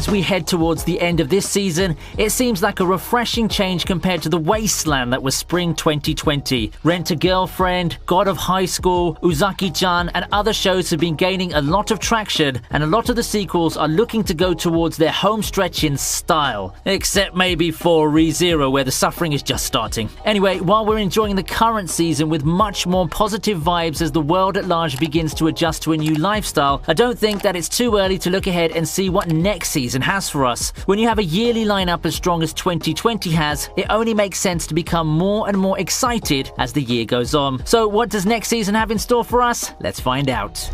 as we head towards the end of this season, it seems like a refreshing change compared to the wasteland that was spring 2020. Rent-a-Girlfriend, God of High School, Uzaki-chan, and other shows have been gaining a lot of traction, and a lot of the sequels are looking to go towards their home stretch in style. Except maybe for ReZero, where the suffering is just starting. Anyway, while we're enjoying the current season with much more positive vibes as the world at large begins to adjust to a new lifestyle, I don't think that it's too early to look ahead and see what next season has for us. When you have a yearly lineup as strong as 2020 has, it only makes sense to become more and more excited as the year goes on. So what does next season have in store for us? Let's find out.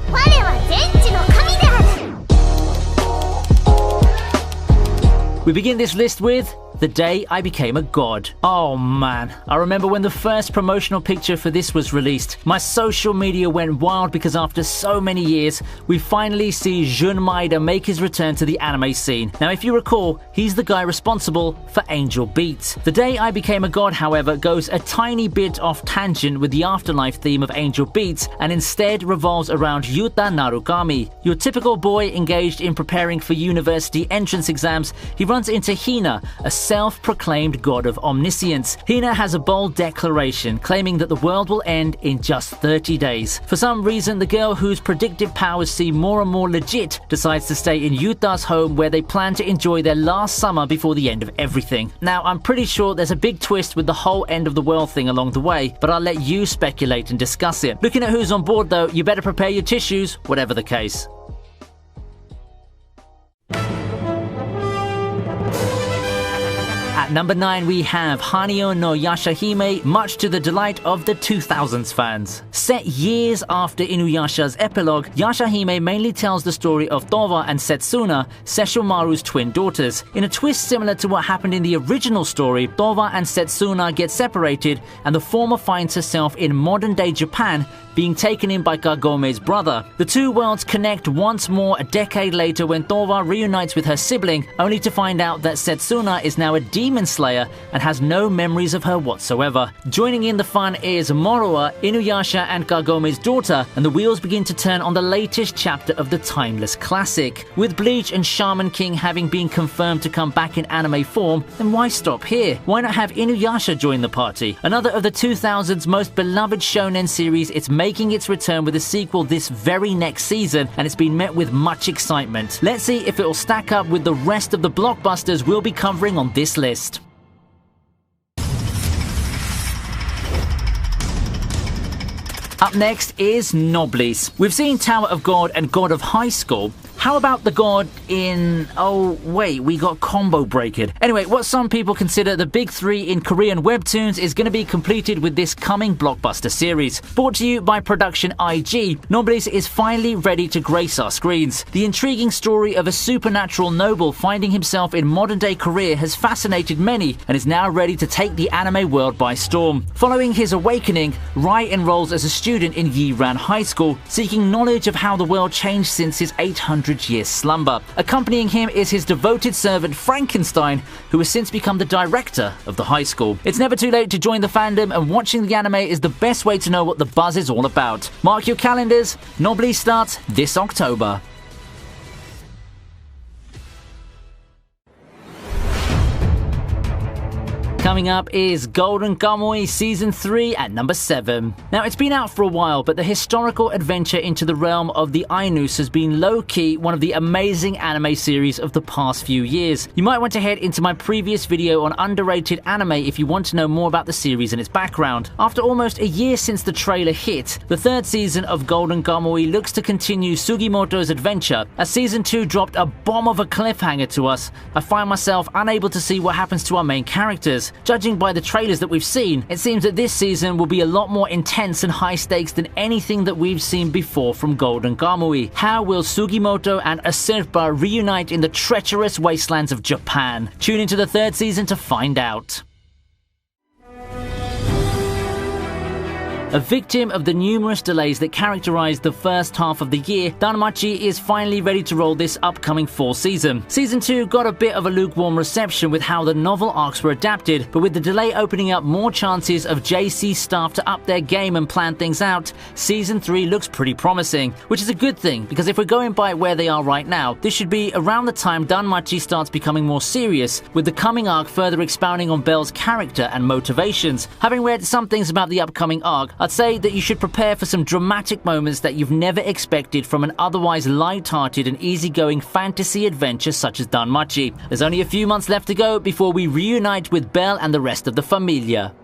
We begin this list with The Day I Became a God. Oh man, I remember when the first promotional picture for this was released. My social media went wild because after so many years, we finally see Jun Maeda make his return to the anime scene. Now if you recall, he's the guy responsible for Angel Beats. The Day I Became a God, however, goes a tiny bit off tangent with the afterlife theme of Angel Beats and instead revolves around Yuta Narukami. Your typical boy engaged in preparing for university entrance exams, he runs into Hina, a self-proclaimed god of omniscience. Hina has a bold declaration claiming that the world will end in just 30 days. For some reason, the girl whose predictive powers seem more and more legit decides to stay in Yuta's home where they plan to enjoy their last summer before the end of everything. Now, I'm pretty sure there's a big twist with the whole end of the world thing along the way, but I'll let you speculate and discuss it. Looking at who's on board though, you better prepare your tissues, whatever the case. At number 9, we have Hanyo no Yashahime, much to the delight of the 2000s fans. Set years after Inuyasha's epilogue, Yashahime mainly tells the story of Towa and Setsuna, Sesshomaru's twin daughters. In a twist similar to what happened in the original story, Towa and Setsuna get separated, and the former finds herself in modern-day Japan, being taken in by Kagome's brother. The two worlds connect once more a decade later when Towa reunites with her sibling, only to find out that Setsuna is now a demon slayer and has no memories of her whatsoever. Joining in the fun is Moroa, Inuyasha and Kagome's daughter, and the wheels begin to turn on the latest chapter of the timeless classic. With Bleach and Shaman King having been confirmed to come back in anime form, then why stop here? Why not have Inuyasha join the party? Another of the 2000's most beloved shonen series, it's making its return with a sequel this very next season, and it's been met with much excitement. Let's see if it will stack up with the rest of the blockbusters we'll be covering on this list. Up next is Noblesse. We've seen Tower of God and God of High School. How about the god in... oh wait, we got Combo Breaker. Anyway, what some people consider the big three in Korean webtoons is going to be completed with this coming blockbuster series. Brought to you by Production IG, Noblesse is finally ready to grace our screens. The intriguing story of a supernatural noble finding himself in modern-day Korea has fascinated many and is now ready to take the anime world by storm. Following his awakening, Rai enrolls as a student in Yiran High School, seeking knowledge of how the world changed since his 800-year slumber. Accompanying him is his devoted servant Frankenstein, who has since become the director of the high school. It's never too late to join the fandom, and watching the anime is the best way to know what the buzz is all about. Mark your calendars, Noblesse starts this October. Coming up is Golden Kamuy Season 3 at number 7. Now, it's been out for a while, but the historical adventure into the realm of the Ainus has been low-key one of the amazing anime series of the past few years. You might want to head into my previous video on underrated anime if you want to know more about the series and its background. After almost a year since the trailer hit, the third season of Golden Kamuy looks to continue Sugimoto's adventure. As Season 2 dropped a bomb of a cliffhanger to us, I find myself unable to see what happens to our main characters. Judging by the trailers that we've seen, it seems that this season will be a lot more intense and high stakes than anything that we've seen before from Golden Kamuy. How will Sugimoto and Acerpa reunite in the treacherous wastelands of Japan? Tune into the third season to find out. A victim of the numerous delays that characterized the first half of the year, DANMACHI is finally ready to roll this upcoming fall season. Season 2 got a bit of a lukewarm reception with how the novel arcs were adapted, but with the delay opening up more chances of JC staff to up their game and plan things out, Season 3 looks pretty promising, which is a good thing, because if we're going by where they are right now, this should be around the time DANMACHI starts becoming more serious, with the coming arc further expounding on Bell's character and motivations. Having read some things about the upcoming arc, I'd say that you should prepare for some dramatic moments that you've never expected from an otherwise light-hearted and easygoing fantasy adventure such as DANMACHI. There's only a few months left to go before we reunite with Bell and the rest of the familia.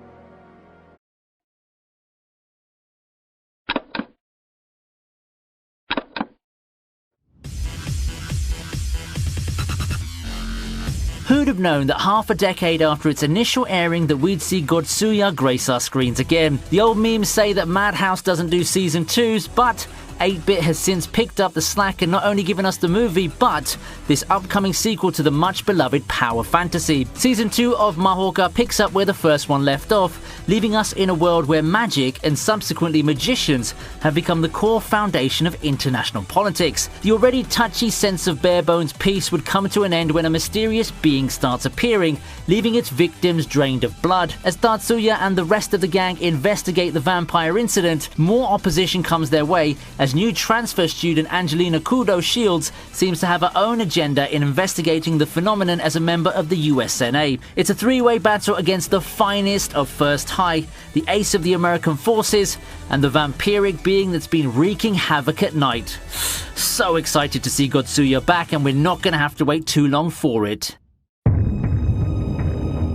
Who'd have known that half a decade after its initial airing that we'd see Godsuya grace our screens again? The old memes say that Madhouse doesn't do season 2s, but 8-Bit has since picked up the slack and not only given us the movie, but this upcoming sequel to the much-beloved power fantasy. Season 2 of Mahoka picks up where the first one left off, leaving us in a world where magic and subsequently magicians have become the core foundation of international politics. The already touchy sense of bare-bones peace would come to an end when a mysterious being starts appearing, leaving its victims drained of blood. As Tatsuya and the rest of the gang investigate the vampire incident, more opposition comes their way as new transfer student Angelina Kudo Shields seems to have her own agenda in investigating the phenomenon as a member of the USNA. It's a three-way battle against the finest of First High, the ace of the American forces, and the vampiric being that's been wreaking havoc at night. So excited to see Godsuya back, and we're not going to have to wait too long for it.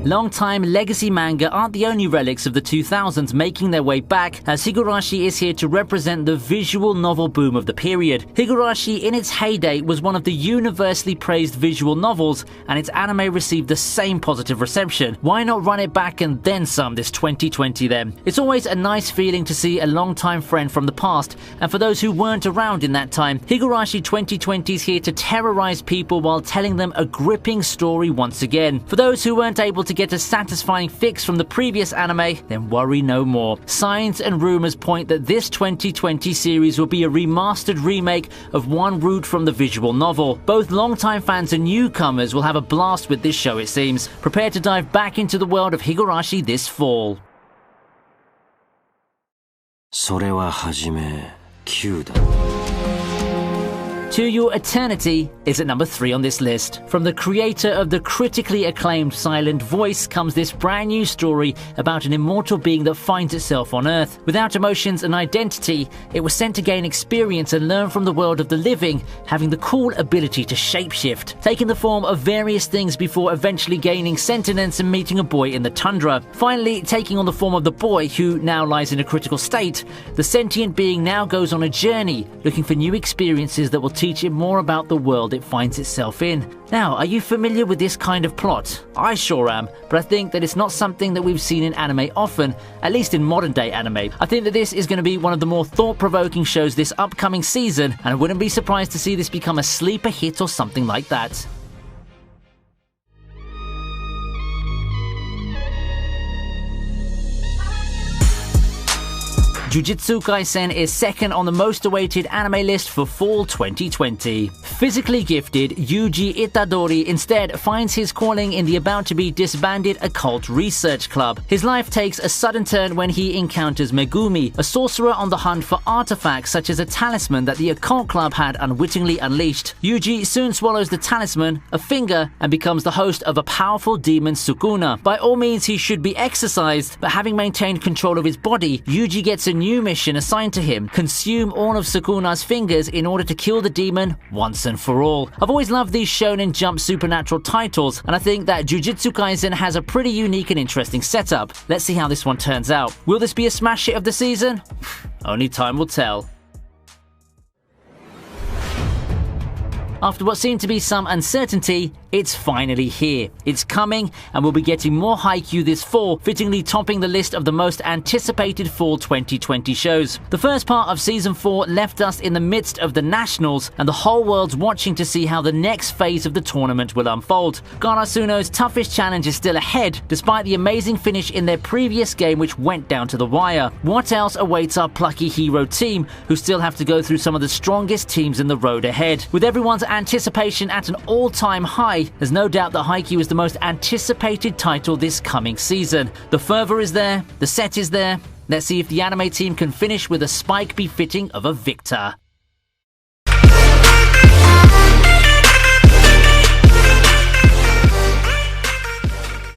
Long-time legacy manga aren't the only relics of the 2000s making their way back, as Higurashi is here to represent the visual novel boom of the period. Higurashi in its heyday was one of the universally praised visual novels, and its anime received the same positive reception. Why not run it back and then some this 2020 then? It's always a nice feeling to see a long-time friend from the past, and for those who weren't around in that time, Higurashi 2020 is here to terrorize people while telling them a gripping story once again. For those who weren't able to get a satisfying fix from the previous anime, then worry no more. Signs and rumors point that this 2020 series will be a remastered remake of one route from the visual novel. Both longtime fans and newcomers will have a blast with this show, it seems. Prepare to dive back into the world of Higurashi this fall. それははじめ9だ。 To Your Eternity is at number 3 on this list. From the creator of the critically acclaimed Silent Voice comes this brand new story about an immortal being that finds itself on Earth. Without emotions and identity, it was sent to gain experience and learn from the world of the living, having the cool ability to shapeshift, taking the form of various things before eventually gaining sentience and meeting a boy in the tundra. Finally, taking on the form of the boy, who now lies in a critical state, the sentient being now goes on a journey, looking for new experiences that will teach it more about the world it finds itself in. Now, are you familiar with this kind of plot? I sure am, but I think that it's not something that we've seen in anime often, at least in modern day anime. I think that this is going to be one of the more thought-provoking shows this upcoming season, and I wouldn't be surprised to see this become a sleeper hit or something like that. Jujutsu Kaisen is second on the most awaited anime list for fall 2020. Physically gifted Yuji Itadori instead finds his calling in the about-to-be disbanded occult research club. His life takes a sudden turn when he encounters Megumi, a sorcerer on the hunt for artifacts such as a talisman that the occult club had unwittingly unleashed. Yuji soon swallows the talisman, a finger, and becomes the host of a powerful demon Sukuna. By all means, he should be exorcised, but having maintained control of his body, Yuji gets a new mission assigned to him: consume all of Sukuna's fingers in order to kill the demon once and for all. I've always loved these Shonen Jump supernatural titles, and I think that Jujutsu Kaisen has a pretty unique and interesting setup. Let's see how this one turns out. Will this be a smash hit of the season? Only time will tell. After what seemed to be some uncertainty, It's finally here. It's coming, and we'll be getting more Haikyuu this fall, fittingly topping the list of the most anticipated fall 2020 shows. The first part of Season 4 left us in the midst of the Nationals, and the whole world's watching to see how the next phase of the tournament will unfold. Karasuno's toughest challenge is still ahead, despite the amazing finish in their previous game which went down to the wire. What else awaits our plucky hero team, who still have to go through some of the strongest teams in the road ahead? With everyone's anticipation at an all-time high, there's no doubt that Haikyuu is the most anticipated title this coming season. The fervor is there, the set is there. Let's see if the anime team can finish with a spike befitting of a victor.